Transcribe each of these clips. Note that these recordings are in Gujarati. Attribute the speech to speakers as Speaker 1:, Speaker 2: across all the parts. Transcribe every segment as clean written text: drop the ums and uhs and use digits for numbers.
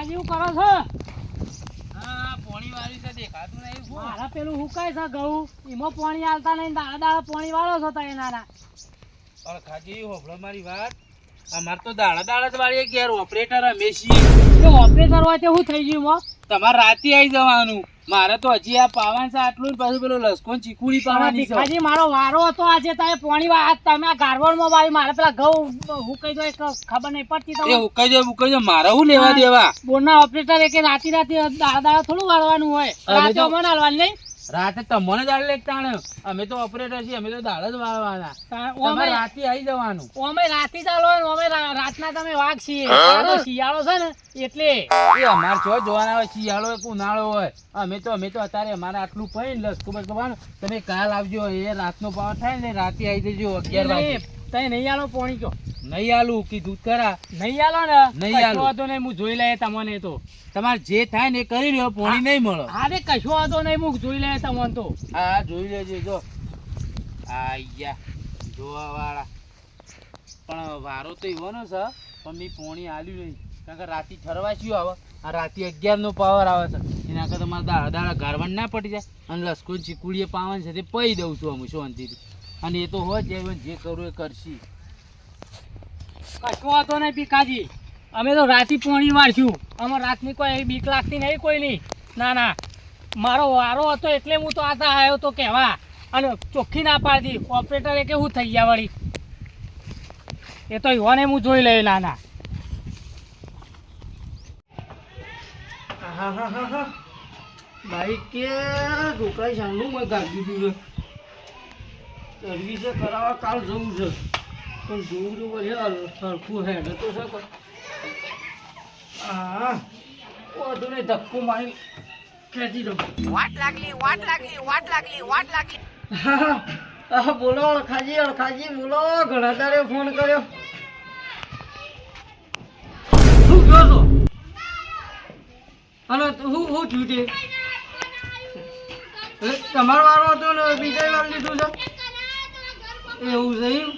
Speaker 1: ભીખાજી શું કરો છો?
Speaker 2: હા પોણી વાળી છે દેખાતું નહીં શું
Speaker 1: મારા પેલું હુકાય છે ઘઉં એમાં પાણી આલતા નહીં દાડા દાડા પાણી વાળો છો તમે નાના.
Speaker 2: અળખાજી હોભળો મારી વાત અમાર તો દાડા દાડા જ વાળીએ કે યાર ઓપરેટર અમે છીએ
Speaker 1: જો ઓપરેટર હોય તો શું થઈ ગયું એમાં?
Speaker 2: તમારે રાતે આવી જવાનું મારે તો હજી આ પાવાનું છે આટલું ને પાછું પેલું લસકોન ચીકુડી પાવાની છે
Speaker 1: ભીખાજી મારો વારો હતો આજે તમે પાણી તમે આ ગારવણમાં વાળી મારે પેલા ઘઉં હુકાઈ જાય ખબર નહીં પડતી
Speaker 2: એ
Speaker 1: તમને.
Speaker 2: ઉકાઈ જાય મારે શું લેવા દેવા
Speaker 1: બોરના ઓપરેટર કે રાતી દાડા દાડા થોડું વાળવાનું હોય રાતે અમને હાલવાનું નહીં.
Speaker 2: રાતે તમને દાડ લેતા અમે તો ઓપરેટર છીએ અમે તો દાડ જ વાળવાના તમારે રાતે આવી જવાનું
Speaker 1: અમે રાતી ચાલો અમે રાતના તમે વાઘ છીએ આ શિયાળો છે ને એટલે
Speaker 2: એ અમાર છો જોવાના હોય શિયાળો હોય કે ઉનાળો હોય અમે તો અત્યારે અમારે આટલું પડી લસકો બસકો તમે કાલ આવજો એ રાતનો પાવર થાય ને રાતે આવી જજો 11 વાગે
Speaker 1: તઈ નહીં આલો પોણી કયો
Speaker 2: નહીં આલું કીધું ખરા
Speaker 1: નહીં આલો ને
Speaker 2: નહીં આલું.
Speaker 1: કશો વાંધો નહીં હું જોઈ લે તમને તો
Speaker 2: તમારે જે થાય ને એ કરી લ્યો પોણી નહીં મળે
Speaker 1: હા રે કશો વાંધો નહીં હું જોઈ લે તમને તો
Speaker 2: હા જોઈ લેજો જો આયા જોવા વાળા પણ વારો તો એવો નો છે પણ મેં પોણી આલ્યું નહીં કારણ કે રાતે ઠરવા શું આવે આ રાતે 11 નો પાવર આવે છે એના કરતા તમારે દાડા દાડા ગારવાનું ના પડી જાય અને લસકો ચીકુડીએ પાવાનું છે તે પઈ દઉં છું અમે શાંતિથી અને એ તો હોય જે કરવું એ કરશી
Speaker 1: કશો વાંધો નહીં ભીખાજી અમે તો રાતી પોણી વાળશું અમે રાતની કોઈ બીક લાગતી નહીં કોઈની ના ના મારો વારો હતો એટલે હું તો આતા આવ્યો તો કહેવા અને ચોખ્ખી ના પાડી ઓપરેટરે કે હું થઈ ગયા વળી એ તો યુવાને હું જોઈ લઈ નાના
Speaker 3: ભાઈ કે રોકાઈ સાંભળું મેં ગાડી દીધું છે સર્વિસે કરાવવા કાલ જવું છે પણ જોવું જો બોલે સરખું હેડ તો છે હા વધુ નહીં ધક્કો મારી ખેંચી દઉં હા બોલો અળખાજી બોલો ઘણા તારે ફોન કર્યો શું કહો છો અને હું થયું તે તમારો વારો હતો ને બીજા વાર લીધું છે એવું છે એમ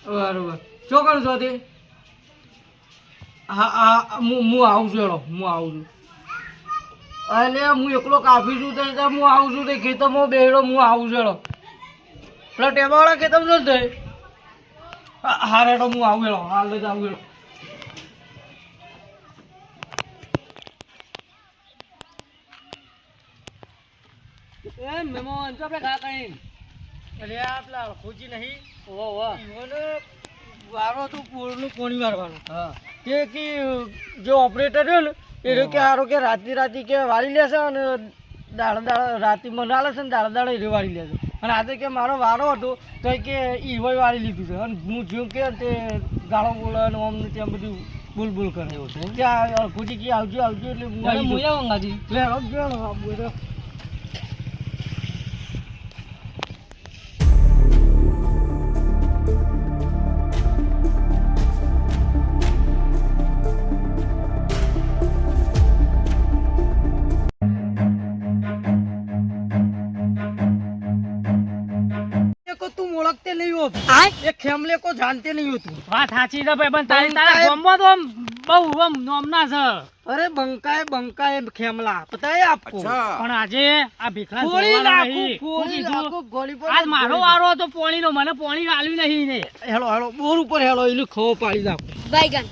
Speaker 3: બરાબર શું કરો છો તે હા હું આવું છું હું આવું છું એટલે હું એકલો કાપી છું તો હું આવું છું તે ખેતરમાં બેડો હું આવું છું પેલા ટેબાવાળા ખેતર નથી થઈ હા રેડો હું આવું એલો હાલ જ આવું એલો
Speaker 1: એમ મેમોન તો આપણે ખા કઈ
Speaker 3: એટલે આ પેલા અળખોજી નહીં
Speaker 1: ઓહો
Speaker 3: મને વારો તો પૂરનું પોણી મારવાનો
Speaker 1: હા
Speaker 3: કે જો ઓપરેટર રહ્યો ને એ કે હારો કે રાતી કે વાળી લેશે અને દાડા રાતે મનાલે છે ને દાડા એ વાળી લેશે અને આજે કે મારો વારો હતો તો કે ઈવોય વાળી લીધું છે અને હું જ્યું કે તે ગાળો બોલે અને આમ ને ત્યાં બધું બોલ કરે એવું છે કે અળખોજી કે આવજો એટલે હું આવી લે આવજો તું ઓળખતે નહીં હોત એ ખેમલે કો જાણતે નહીં હોતું
Speaker 1: વાત સાચી છે ભાઈ પણ તારા ગામમાં તો આમ બહુ આમ નોમના છે
Speaker 3: અરે બંકાય ખેમલા પતા હે આપકો
Speaker 1: પણ આજે આ ભીખા
Speaker 3: ગોળી
Speaker 1: જોવાના
Speaker 3: નાખું
Speaker 1: નહીં.
Speaker 3: ગોળી નાખું ગોળી પર
Speaker 1: આજ મારો વારો હતો પોણીનો મને પોણી આલ્યું નહીં ને
Speaker 3: હેલો બોર ઉપર હેલો એનું ખવો પાડી નાખું
Speaker 4: बैगन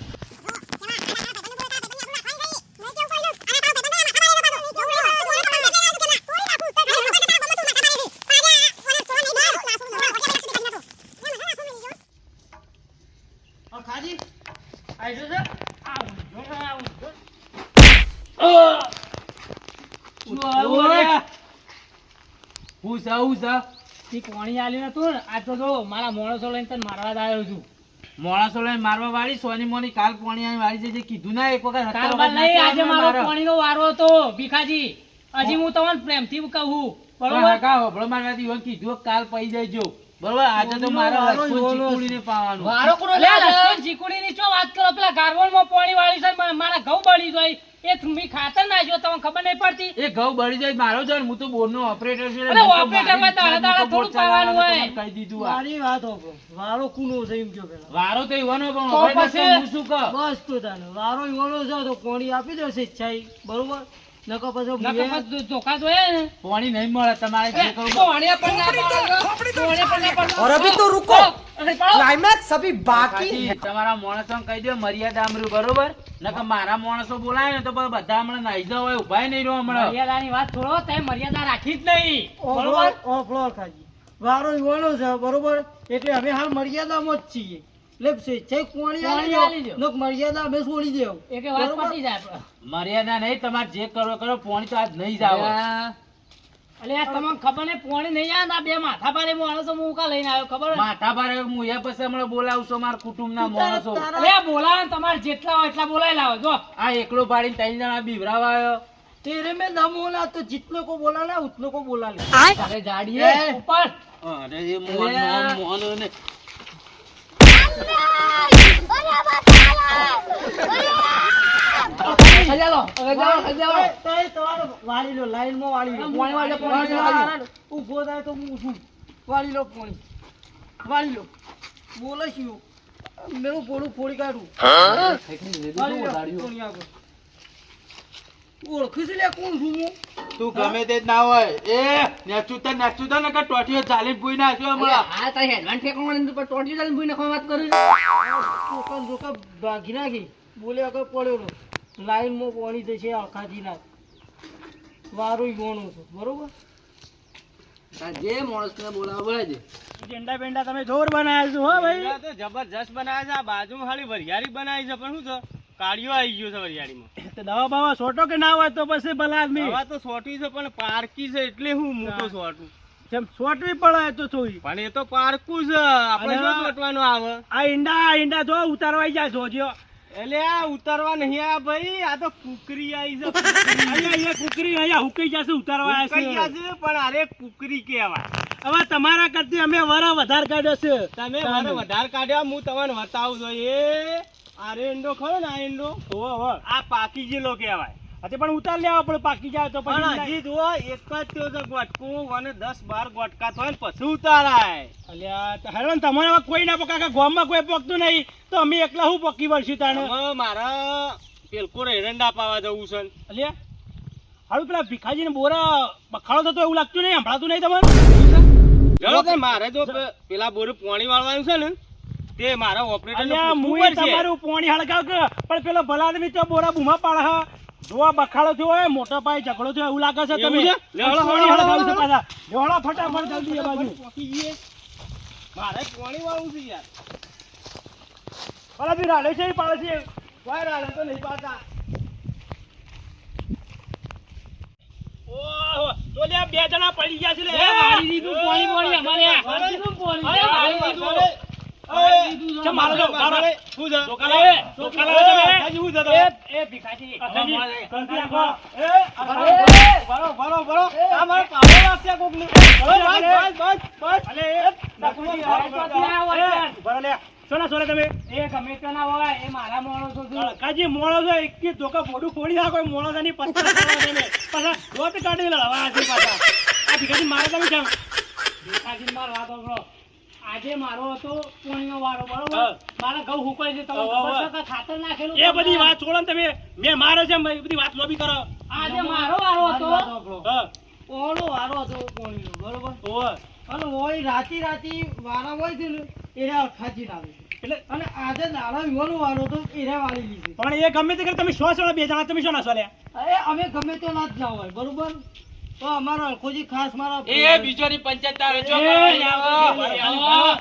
Speaker 3: ખાજી આઈજો છે
Speaker 1: પોણી આલ્યું નતું ને આજ તો જો મારા માણસો લઈને તને મારવા જ આવ્યો છું
Speaker 2: માણસો લઈને મારવા વાળી સોની મોની કાલ પોણી આવી વાળી જે કીધું ના એક વખત
Speaker 1: કાલ બાદ નહીં આજે મારો પોણીનો વારો હતો ભીખાજી હજી હું તમને પ્રેમથી કહું બરોબર
Speaker 2: કાલ પઈ જજો બરોબર આજે તો મારે
Speaker 3: વારો
Speaker 2: લસકો
Speaker 3: જોવાનો
Speaker 2: ચીકુડીને પાવાનું.
Speaker 1: વારો કોનો લે લસણ ચીકુડીની ચો વાત કરો પેલા ગારવણમાં પાણી વાળી છે મારા ઘઉં બળી જાય એ મી ખાતર નાખ્યો તમને ખબર નહીં પડતી
Speaker 2: એ ઘઉં બળી જાય મારો છે ને, હું તો બોરનો ઓપરેટર છું.
Speaker 1: અરે ઓપરેટર માં દાડા દાડા થોડું પાવાનું હોય.
Speaker 2: કહી દીધું આ.
Speaker 3: મારી વાત હોભળો. વારો કુનો છે એમ કયો પેલા
Speaker 2: વારો તો ઈવાનો પણ
Speaker 1: તો
Speaker 2: operator
Speaker 1: પછી?
Speaker 2: છે, હું શું કહું?
Speaker 3: બસ તો તાને વારો ઈવાનો છે તો કોણી આપી દો સ્વેચ્છાએ બરોબર નકર પછી
Speaker 1: નકર
Speaker 3: ભૂએ-
Speaker 1: પછી ધોકા જોયા ને
Speaker 2: પાણી નહીં મળે તમારે જે કરવું હોય.
Speaker 1: પોણીએ પણ ના પાડો પોણીએ પણ ના પાડો
Speaker 4: और अभी तो रुको
Speaker 1: અરે પાડો
Speaker 4: क्लाइमैक्स अभी बाकी
Speaker 2: કાકી, તમારા માણસોને કહી દો મર્યાદા અમરું બરોબર, નકર મારા માણસો બોલાય ને તો પછી બધા હમણાં નાઈ જાવ હોય, ઉભાય નહીં રહ્યો હમણાં.
Speaker 1: મર્યાદાની વાત છોડો તે મર્યાદા રાખી જ નહીં
Speaker 3: ઓફ્લોર
Speaker 1: બરોબર
Speaker 3: ઓફ્લોર ખાજી વારો ઈવાનો છે બરોબર એટલે અમે હાલ મર્યાદામાં જ છીએ એટલે સ્વેચ્છાએ કોણી
Speaker 1: કોણી
Speaker 3: આલી
Speaker 1: આલી
Speaker 3: દો
Speaker 1: દો.
Speaker 3: નક મર્યાદા અમે છોડી દેવું
Speaker 1: એક વાત
Speaker 3: બરોબર?
Speaker 1: પતી જાય આપણે.
Speaker 2: મર્યાદા નહીં, તમારે જે કરો કરો, પાણી તો આજ નહીં જાવ.
Speaker 1: અલે આ તમને ખબર નહીં પોણી નહીં આવે ને આ બે માથા પાડે માણસો હું કા લઈને આવ્યો ખબર હે?
Speaker 2: માથા ભારે હું એ પછી હમણાં બોલાવશો મારા કુટુંબના માણસો.
Speaker 3: તારા-
Speaker 1: અલે આ બોલાવે ને તમારે જેટલા હોય એટલા બોલાવી લાવો જો
Speaker 2: આ એકલો પાડીને 3 જણા બીવરાવા આવ્યો.
Speaker 3: तेरे में दम होना तो जितने को बोला ना उतने को बोला ले
Speaker 1: અરે જાડીએ
Speaker 3: એ.
Speaker 1: ઉપર
Speaker 2: અરે એ મોહન મોહન મોહન ને
Speaker 1: ખજાલો ખજાલો
Speaker 3: તમારો વાળી લો લાઈન માં વાળી લો
Speaker 1: પોણી વાળી લો, પોણી વાળી લો.
Speaker 3: ઉભો થાય તો હું શું વાળી લો પોણી વાળી લો બોલે શું મેરું પોળું ફોડી કાઢું વાળી લો, પોણી આગળ. ઓળખી છે લે કોણ છું હું
Speaker 2: તું ગમે તે જ ના હોય એ નેચું તો નકર ટોટીઓ ચાલીને ભૂઈ નાખ્યો હમણાં.
Speaker 1: આ તારી હેડવાન ઠેકાણું નથી, પણ ટોટી ચાલીને ભૂઈ નાખવાની વાત કરું છું.
Speaker 3: ચોકા ચોકા ભાગી નાખી બોલે આગળ પડ્યો લાઈન માં પોણી જશે આખાથી નાખ વારું ગોણું છું બરોબર
Speaker 2: જે માણસને બોલાવો બોલાય છે.
Speaker 3: ઝંડા બેંડા તમે જોર બનાવ્યા છો હો ભાઈ
Speaker 5: તો જબરજસ્ત બનાવે છે. આ બાજુમાં ખાલી વરિયાળી બનાવી છે, પણ શું છે કાળિયો આવી ગયો છે વરિયાળીમાં.
Speaker 3: તો દવા બાવા સોટો કે ના હોય તો પછી ભલા આદમી
Speaker 5: હવા તો સોટી છે પણ પારકી છે એટલે હું મોટો સોટું.
Speaker 3: જેમ સોટવી પડે તો થોડી
Speaker 5: પણ એ તો પારકું છે, આપણે
Speaker 3: અને
Speaker 5: શું સોટવાનું આવે?
Speaker 3: આ ઈંડા જો ઉતારવાઈ જાય જોજો
Speaker 5: એટલે આ ઉતારવા નહીં આ ભાઈ, આ તો કુકરી આવી છે.
Speaker 3: અહીંયા કુકરી અહીંયા હુકાઈ જશે ઉતારવા
Speaker 5: કુકરી
Speaker 3: આવ્યા
Speaker 5: છે પણ અરે કુકરી કહેવાય.
Speaker 3: છે હવે તમારા કરતી અમે વરા વધારે કાઢ્યો છે
Speaker 5: તમે મને વધારે કાઢ્યા, હું તમને બતાવું છું. એ આરે ઈંડો ખરો ને, આ ઈંડો આ પાકી ગયેલો કહેવાય.
Speaker 3: અતે પણ ઉતાર લેવા પડે પાકી જાય તો
Speaker 5: પણ
Speaker 3: પછી
Speaker 5: હજી જુઓ એક જ થયો છે ગોટકું, અને 10-12 ગોટકા થાય ને પછી ઉતારાય.
Speaker 3: અલ્યા તો હેરાન તમારે હવે કોઈ ના પકા ગામમાં કોઈ પકતું નહીં તો અમે એકલા હું પકી વળશું તાણે
Speaker 5: હવે મારા પેલકો એરંડા પાવા જવું છે.
Speaker 3: અલ્યા હારું પેલા ભીખાજીને બોરા બખાડો થતો એવું લાગતું નહીં સંભળાતું નહીં તમારે
Speaker 5: ચાલો કે મારે જો પેલા બોર પાણી વાળવાનું છે ને તે મારા ઓપરેટર
Speaker 3: અલ્યા મુએ તમારું પોણી હળગાવ કે પણ પેલો ભલા આદમી તો બોરા બૂમા પાડે હા જોવા બખાડો થયો હોય મોટા પાયે ઝઘડો થયો એવું લાગે છે તમે
Speaker 5: એવું છે?
Speaker 3: લેવડો પોણી હળગાવ છે પાછા લેવડો ફટાફટ જલ્દી એ બાજુ
Speaker 5: મારે પાણી વાળવું છે યાર.
Speaker 3: ભલા બી રાડે છે એ પાડે છે
Speaker 5: કોઈ રાડે તો નહીં પાતા.
Speaker 3: ઓહો તો લે બે જણા પડી ગયા છે લે
Speaker 1: એ વાળી દીધું પોણી પોણી અમારે આ.
Speaker 5: વાળી દીધું
Speaker 1: પોણી.
Speaker 5: અરે વાળી દીધું.
Speaker 3: ચમ મારો જો મારો
Speaker 5: શું છે?
Speaker 3: ધોકા લાવે ધોકા લાવે તમે
Speaker 5: હજી શું છે તમે?
Speaker 1: એ ભીખાજી
Speaker 3: અખાજી, ગલતી રાખો.
Speaker 5: ભરો, ભરો, ભરો. આ મારો પાવડો લાગશે કોકને. બસ, બસ, બસ.
Speaker 3: અલે
Speaker 1: નકુજી, આ વળતર.
Speaker 3: ભરો લે સોના સોના તમે
Speaker 1: એ ગમે તે ના હોય એ મારા માણસો છે.
Speaker 3: કાજી મોણો છે એક ધોકા ફોડું ફોડી નાખો મોણો છે ની પત્તા પાછા દોત કાઢી લડવા છે પાછા આ ભીખાજી મારે તમે જાવ
Speaker 1: ભીખાજી મારો વાત સાંભળો. આજે મારો હતો પોણીનો વારો બરોબર
Speaker 3: હા.
Speaker 1: મારા ઘઉં હુકાય છે તમને
Speaker 3: હા,
Speaker 1: ખબર
Speaker 3: હા.
Speaker 1: છે કે ખાતર નાખેલું
Speaker 3: એ બધી વાત છોડો ને તમે મેં મારે છે એ બધી વાત લોબી કરો
Speaker 1: આજે મારો વારો હતો
Speaker 3: હા ઓલો વારો હતો પોણીનો બરોબર ઓહો અને ઓય રાતી વાળા હોય છે ને એને અખાજી લાવે એટલે અને આજે નાળા યુવાનો વાળો તો એને વાળી લીધી પણ એ ગમે તે કરે તમે શ્વાસ બે જણા તમે શું ના સોલ્યા અરે અમે ગમે તે ના જ ના હોય બરોબર તો અમારો અલખોજી ખાસ મારા
Speaker 2: એ બીજોની પંચાયત આવે જો
Speaker 3: એ,
Speaker 2: આવો.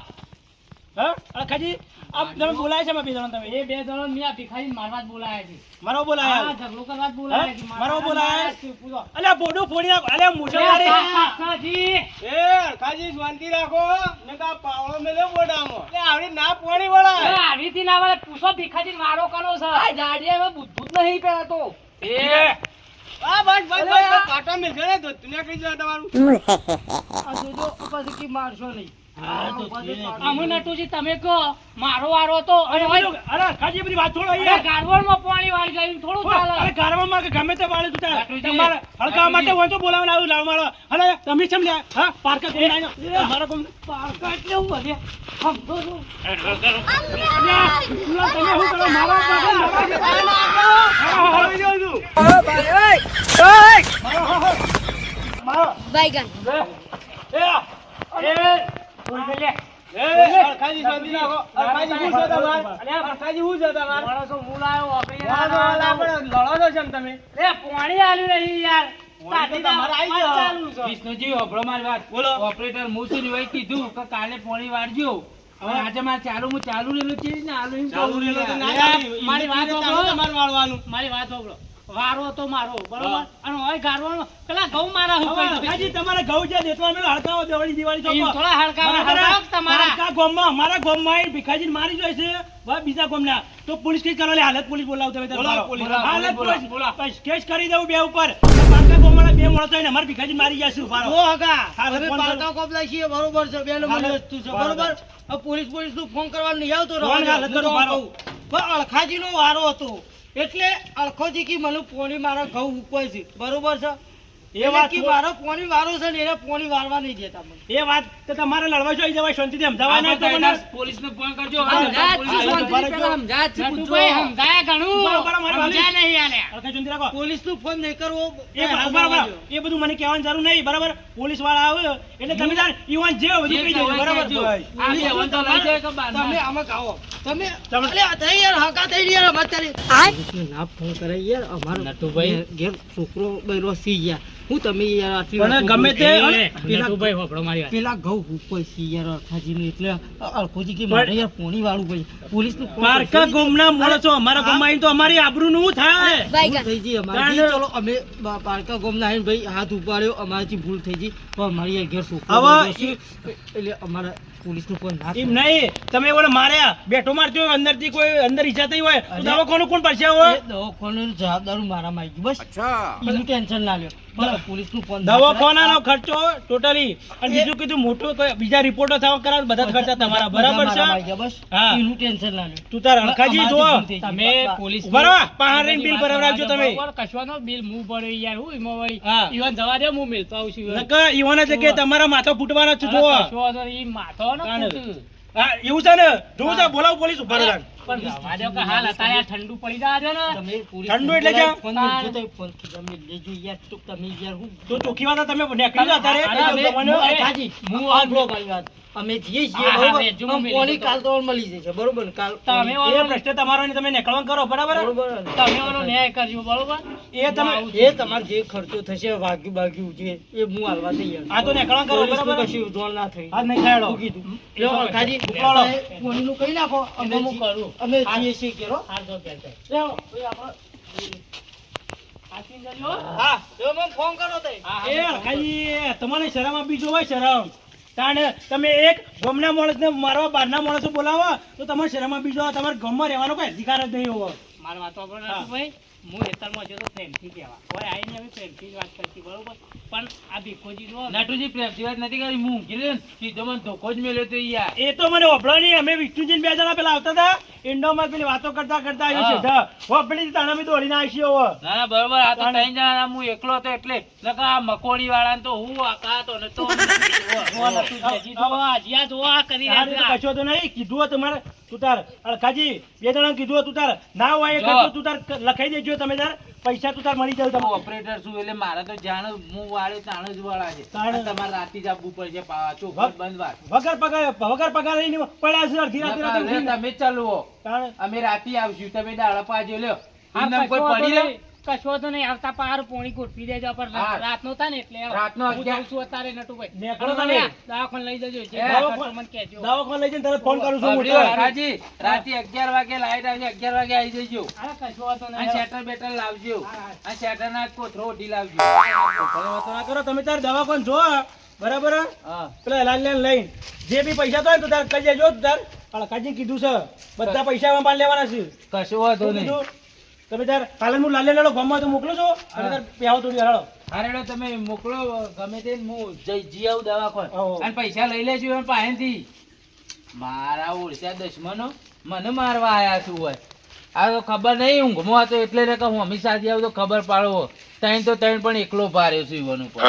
Speaker 3: હા અલખાજી આપ તમે બોલાય છે બે જણા તમે
Speaker 1: એ બે જણો મેં આ ભીખાજી મારવા જ બોલાયા છે
Speaker 3: મારો
Speaker 1: હા
Speaker 3: બોલાયા
Speaker 1: ઝઘડો કરવા જ બોલાયા છે
Speaker 3: મારો બોલાયા
Speaker 1: છે, પૂરો.
Speaker 3: અલ્યા બોડું ફોડી નાખો અલ્યા મુસલમારી
Speaker 1: ભીખાજી,
Speaker 5: એ અરખાજી શાંતિ રાખો ને આ પાવડો મેલે બોડામાં. એટલે આવડી ના પાણી વળાય.
Speaker 1: એ આવીથી ના વળે. પૂછો ભીખાજી મારો કનો છે જાડિયામાં બુદ્ધું જ નહીં પેલા તો
Speaker 2: એ
Speaker 5: આ બસ બસ બસ કાંટા મેલશે ને તો તું કઈ જાય તમારું.
Speaker 3: આ જોજો પછી કી મારશો નહીં
Speaker 5: હા તો છે.
Speaker 1: અમે નટુજી તમે કહો મારો વારો હતો અને
Speaker 5: અરે ખાજી બધી વાત છોડો
Speaker 1: અરે
Speaker 5: યાર.
Speaker 1: ગારવણમાં પાણી વાળી ગયું થોડું ચાલે
Speaker 5: અરે ગારવામાં કે ગમે તે વાળે તું તારે.
Speaker 1: લાટુજી,
Speaker 5: તમારે હળકાવા માટે
Speaker 1: લાટુજી.
Speaker 5: હોય તો બોલાવવાનું આવું લાવ મારો. અરે તમે કેમ લ્યા? હા પારકા કોણ આવ્યો? મારા કોણ?
Speaker 1: પારકા એટલે હું બધે સમજો છું.
Speaker 5: અલ્યા, તમે શું કરો? મારા પાસે
Speaker 6: Baigan.
Speaker 5: હળકાજી શાંતિ રાખો. હળકાજી શું છે તમારે? હળકાજી શું છે તમારે?
Speaker 1: માણસો મુલાયો વાપરી
Speaker 5: ના, ના, ના, પણ લડો છો કેમ તમે?
Speaker 1: લે પાણી આલ્યું નહીં યાર
Speaker 5: પાણી તો તમારે આઈ ગયો.
Speaker 1: ચાલુ છે.
Speaker 2: વિષ્ણુજી હોભળો મારી વાત.
Speaker 5: બોલો.
Speaker 2: ઓપરેટર હું શું નિવાય કીધું કે કાલે પોણી વાળજો. હવે આજે મારે હું ચાલુ રેલું છે ને આલુ એમ
Speaker 5: ચાલુ
Speaker 2: કહું
Speaker 5: રેલો તો
Speaker 2: યાર.
Speaker 5: ના
Speaker 1: યાર,
Speaker 5: ચાલે.
Speaker 1: મારી વાત
Speaker 5: એમને
Speaker 1: સાંભળો.
Speaker 5: તમારે વાળવાનું.
Speaker 1: મારી વાત સાંભળો વારો તો મારો બરોબર
Speaker 5: હા.
Speaker 1: અને હોય ગારવાનો પેલા ઘઉં મારા હું
Speaker 5: હવે
Speaker 1: કહી દઉં.
Speaker 5: હળકાજી તમારે ઘઉં જે દેશમાં મેલો હળકાવો દિવાળી
Speaker 1: ઈ
Speaker 5: ચોપો.
Speaker 1: થોડા હળકાવા
Speaker 5: બરાબર?
Speaker 1: હળકાવ તમારા
Speaker 5: હળકા ગામમાં, અમારા ગામમાં આવીને ભીખાજીને મારી જાય છે. હવે બીજા ગામના. તો પોલીસ કેસ કરવા લે, હાલત પોલીસ બોલાવો તમે તાર
Speaker 2: બોલાવો,
Speaker 5: મારો.
Speaker 2: પોલીસ,
Speaker 5: હાલત
Speaker 2: બોલાવો,
Speaker 5: પોલીસ.
Speaker 2: બોલાવો.
Speaker 5: બસ કેસ કરી દઉં બે ઉપર. પારકા ગામવાળા બે માણસો આવીને અમારા ભીખાજીને મારી ગયા છે. ઉભા રહો.
Speaker 3: જો હગા
Speaker 5: હા,
Speaker 3: અમે
Speaker 5: ફોન કરો.
Speaker 3: પારકા કોપલા છીએ બરોબર છે બે નંબરની
Speaker 5: હા,
Speaker 3: વસ્તુ છે
Speaker 5: બરાબર.
Speaker 3: બરોબર હવે પોલીસ નું ફોન કરવાનું નહીં આવતો
Speaker 5: ફોન હાલત કરો, મારો.
Speaker 3: અળખાજી નો વારો હતો એટલે અળખોજી કી મને પોણી મારા ઘઉં ઉપર છે બરોબર છે
Speaker 5: એ વાત
Speaker 3: કી મારો પોણી વારો છે ને એને પોણી વારવા નહીં દેતા મને
Speaker 5: એ વાત તો તમારે લડવા છો જવાય શાંતિથી સમજાવવા ના તો મને.
Speaker 2: પોલીસને ફોન કરજો.
Speaker 1: સમજાય જ
Speaker 2: પોલીસ
Speaker 1: છે,
Speaker 2: વાળા
Speaker 5: શાંતિથી
Speaker 2: પેલા
Speaker 5: પેલા
Speaker 2: સમજાય જ છે, પૂછજો.
Speaker 1: નટુભાઈ સમજાય ઘણું
Speaker 5: ઉભા રહો, મારી વાત
Speaker 1: સમજાય નહીં આને
Speaker 5: હળકા શાંતિ રાખો.
Speaker 3: પોલીસ નું ફોન નહીં કરવો
Speaker 5: એ બરાબર, એ બધું મને કહેવાની જરૂર નહીં. બરાબર પોલીસ વાળા આવે એટલે તમે તાર ઈવન જે બધું કહી દેજો. બરાબર
Speaker 2: આ બેવન તો લઈ જાય કે બહારના?
Speaker 3: તમે આમાં ગાઓ તમે
Speaker 5: તમે-
Speaker 3: અલે આ થઈ યાર હકા થઈ યાર અમાર તારી પોલીસને ના ફોન કરે યાર અમારો
Speaker 2: નટુભાઈ.
Speaker 3: ઘેર છોકરો બૈરો સી ગયા હું તમે યાર આટલી
Speaker 5: પણ
Speaker 3: વાતો
Speaker 5: ગમે
Speaker 3: બોલો.
Speaker 5: તે-
Speaker 3: પેલા
Speaker 1: નટુભાઈ હોભળો મારી વાત
Speaker 3: પેલા ઘઉં ઉપર સી યાર અળખાજીનું એટલે અળખોજી કે મારે યાર પોણી વાળું ભાઈ પોલીસનું ફોન
Speaker 5: પારકા
Speaker 3: કરશો.
Speaker 5: ગામના માણસો અમારા ગામમાં આવીને તો અમારી આબરૂનું શું થાય?
Speaker 6: Baigan.
Speaker 3: ભૂલ થઈ ગઈ અમારી.
Speaker 5: કારણ-
Speaker 3: જી, ચલો અમે પારકા ગામના આવીને ભાઈ હાથ ઉપાડ્યો અમારાથી ભૂલ થઈ ગઈ પણ અમારી યાર ઘેર છોકરો
Speaker 5: હવે
Speaker 3: બૈરો છે. એટલે અમારા પોલીસનું ફોન ના
Speaker 5: એમ નહીં, તમે ઓલે માર્યા બેઠો મારતો હોય, અંદરથી કોઈ અંદર ઈજા થઈ હોય તો દવાખાનું કોણ પડશે હવે?
Speaker 3: એ દવાખાનાનું જવાબદારું મારામાં આવી ગયું બસ એનું ટેન્શન ના લ્યો પણ પોલીસનું ફોન ના
Speaker 5: દવાખાનાનો ખર્ચો ટોટલી અને બીજું કીધું મોટું કોઈ બીજા રિપોર્ટો થવા કરાવ બધા જ ખર્ચા તમારા. બરાબર
Speaker 3: મારામાં આવી
Speaker 5: છે?
Speaker 3: ગયા બસ
Speaker 5: હા.
Speaker 3: એનું ટેન્શન ના લ્યો
Speaker 5: તું તાર હલકાજી જો
Speaker 3: અમારાથી ભૂલ થઈ ગઈ.
Speaker 1: તમે પોલીસ
Speaker 5: ઉભા રહો, પહાડીને બિલ ભરાવજો તમે.
Speaker 1: કશવાનો બિલ હું ભર્યો યાર હું એમાં વળી
Speaker 5: હા.
Speaker 1: ઈવન જવા દે હું મિલતો આવું છું
Speaker 5: નકર ઈવોના જગ્યાએ તમારા માથા ફૂટવાના છે જો.
Speaker 1: કશવાનો ઈ માથો ને
Speaker 5: તાણે.
Speaker 1: ફૂટું.
Speaker 5: હા એવું છે ને જોવું છે, બોલાવો પોલીસ ઉભા રહો.
Speaker 1: પણ જવા દો કે હાલ અત્યારે આ ઠંડુ પડી જવા દો ને
Speaker 3: તમે પોલીસ
Speaker 5: ઠંડુ એટલે ક્યાં?
Speaker 3: ફોન લેજો તો ફોન તમે લેજો યાર તો તમે યાર હું
Speaker 5: તો ચોખ્ખી વાત તમે નીકળી જાઓ તારે.
Speaker 1: અરે, અમે-
Speaker 5: તમને-
Speaker 1: અરે,
Speaker 3: હાજી
Speaker 1: હું
Speaker 3: હું સાંભળો મારી વાત અમે જઈએ છીએ
Speaker 1: હા, હા,
Speaker 3: બરોબર
Speaker 1: મેં જો
Speaker 3: આમ
Speaker 1: મેં
Speaker 3: પોણી
Speaker 1: લીધું
Speaker 3: કાલ તો મળી જશે બરોબર ને? કાલ
Speaker 1: તમે
Speaker 5: એ પ્રશ્ન તમારો ને તમે નીકળવાનું કરો. બરાબર
Speaker 3: બરોબર ને?
Speaker 1: તમે ઓલો ન્યાય કરજો બરોબર
Speaker 5: એ તમે
Speaker 3: એ તમારે જે ખર્ચો થશે વાગ્યું બાગ્યું જે એ હું હાલવા તૈયાર છું.
Speaker 5: આ તો નીકળવાનું કરો.
Speaker 3: પોલીસનું
Speaker 5: બરાબર
Speaker 3: કશું જોલ ના થઈ
Speaker 5: આ નહીં ખાયડો.
Speaker 3: શું કીધું લ્યો, અલકાજી,
Speaker 5: ઉપાડો.
Speaker 3: તમે પોણીનું કહી નાખો અમે
Speaker 1: એટલે હું કરું.
Speaker 3: અમે જઈએ છીએ કેરો
Speaker 1: હાલ તો પહેલ તો.
Speaker 3: લ્યો, ભાઈ આપણે
Speaker 1: હાચી જજો.
Speaker 3: હા લ્યો, મને ફોન કરો તઈ.
Speaker 1: હા,
Speaker 5: એ
Speaker 1: હા,
Speaker 5: ખાલી તમારે શરમ આપવી જોવાય શરમ. તાણે તમે એક ગામના માણસને મારવા બહારના માણસો બોલાવો તો તમારે શરમ આપવી જોઈએ. તમારે ગામમાં રહેવાનો કોઈ અધિકાર જ નહીં હોવો.
Speaker 1: મારી વાત સાંભળો
Speaker 5: હા.
Speaker 1: નટુભાઈ, હું હેતરમાં જતો પ્રેમથી કહેવા ઓય આઈને અમે પ્રેમથી જ વાત કરતી બરોબર પણ આ ભીખોજી જો
Speaker 2: નટુજી પ્રેમથી વાત નથી કરી. હું ઊંઘી રહ્યો ને, સીધો મને ધોકો જ મેલ્યો તો યાર.
Speaker 5: એ તો મને ઓભળો નહીં. અમે વિષ્ણુજીને બે જણા પેલા આવતા હતા ઇન્ડોમાં પેલી વાતો કરતા કરતા આવ્યો
Speaker 2: હા.
Speaker 5: છે ઓપડી તાણે અમે દોડીને આવીએ હવે.
Speaker 2: ના ના બરોબર. આ તો ત્રણ જણા હું એકલો હતો એટલે નકર આ મકોડી વાળા તો હું આકાતો નતો.
Speaker 1: હજી તો હજી આ જો આ કરી
Speaker 5: આ
Speaker 1: રહ્યા
Speaker 5: રીતે કશો તો નહીં કીધું હોય તમારે તું તાર અળખાજી બે જણા કીધું હોય તું તાર ના હોય એ
Speaker 2: જો.
Speaker 5: ખર્ચો તું તાર લખાઈ દેજો. તમે તાર પૈસા તું તાર મળી જાય
Speaker 2: હું
Speaker 5: તમને.
Speaker 2: ઓપરેટર છું એટલે મારે તો જાણ હું વાળે તાણ જ વાળા છે.
Speaker 5: તાણે.
Speaker 2: અને તમારે રાતે જ આપવું પડશે ચોખ્ખું બંધ વાત.
Speaker 5: વગર પગાર લઈને પડ્યા છે અડધી રાતે રાતે
Speaker 2: નકર
Speaker 5: ઉઠીને.
Speaker 2: તમે જ ચાલવો.
Speaker 5: તાણે.
Speaker 2: અમે રાતે આવશું તમે દાડા પાજો લ્યો.
Speaker 1: હા,
Speaker 2: એમનેમ કોઈ
Speaker 1: કશો
Speaker 2: પડી
Speaker 1: વાંધો
Speaker 2: રહે?
Speaker 1: નહીં. કશો તો નહીં આવતા પાર પોણી ગોઠવી દેજો પણ
Speaker 2: હા.
Speaker 1: રાતનો થાય ને એટલે
Speaker 2: રાતનો
Speaker 1: હું
Speaker 2: 11
Speaker 1: જાઉં છું અત્યારે નટુભાઈ
Speaker 5: નીકળો
Speaker 1: અને
Speaker 5: તમે.
Speaker 1: મને દવાખાને લઈ જજો જે
Speaker 2: એ,
Speaker 1: ખર્ચો મને કહેજો
Speaker 5: દવાખાને લઈ જઈને તરત ફોન કરું છું
Speaker 2: સાંભળ્યો,
Speaker 5: મોટો.
Speaker 2: હાજી? રાતે 11 વાગે લાઈટ આવશે. 11 વાગે આવી જજો.
Speaker 1: અરે કશો વાંધો
Speaker 2: અને
Speaker 1: નહીં
Speaker 2: શેટર બેટર લાવજો.
Speaker 1: હા.
Speaker 2: અને શેટર ના કોથળો ઓઢી લાવજો.
Speaker 5: તમે વાતો ના કરો. તમે તાર દવાખાને જો બરાબર
Speaker 2: હા.
Speaker 5: પેલા લાલ લઈને જે બી પૈસા તો હોય ને તો તાર કહી દેજો. તાર અળકાજી કીધું છે બધા પૈસા એમાં લેવાના છે.
Speaker 2: કશો વાંધો
Speaker 5: શું
Speaker 2: નહીં.
Speaker 5: કીધું? તમે તાર કાલે હું લાલે લડો ગામમાં તો મોકલો છો અને તાર પ્યાવો થોડી હરાડો.
Speaker 2: હારેડો તમે મોકલો ગમે તે હું જી આવું દવાખાને.
Speaker 5: હો.
Speaker 2: અને પૈસા લઈ લેજો એમ પાસેથી. મારા ઓળખ્યા દુશ્મનો મને મારવા આયા છું હોય. આ તો ખબર નહીં ઊંઘમાં હતો એટલે ને કે હું હંમેશા આવું તો ખબર પાડવો. ત્રણ તો ત્રણ પણ એકલો પાર્યો છું ઈવન ઉપર.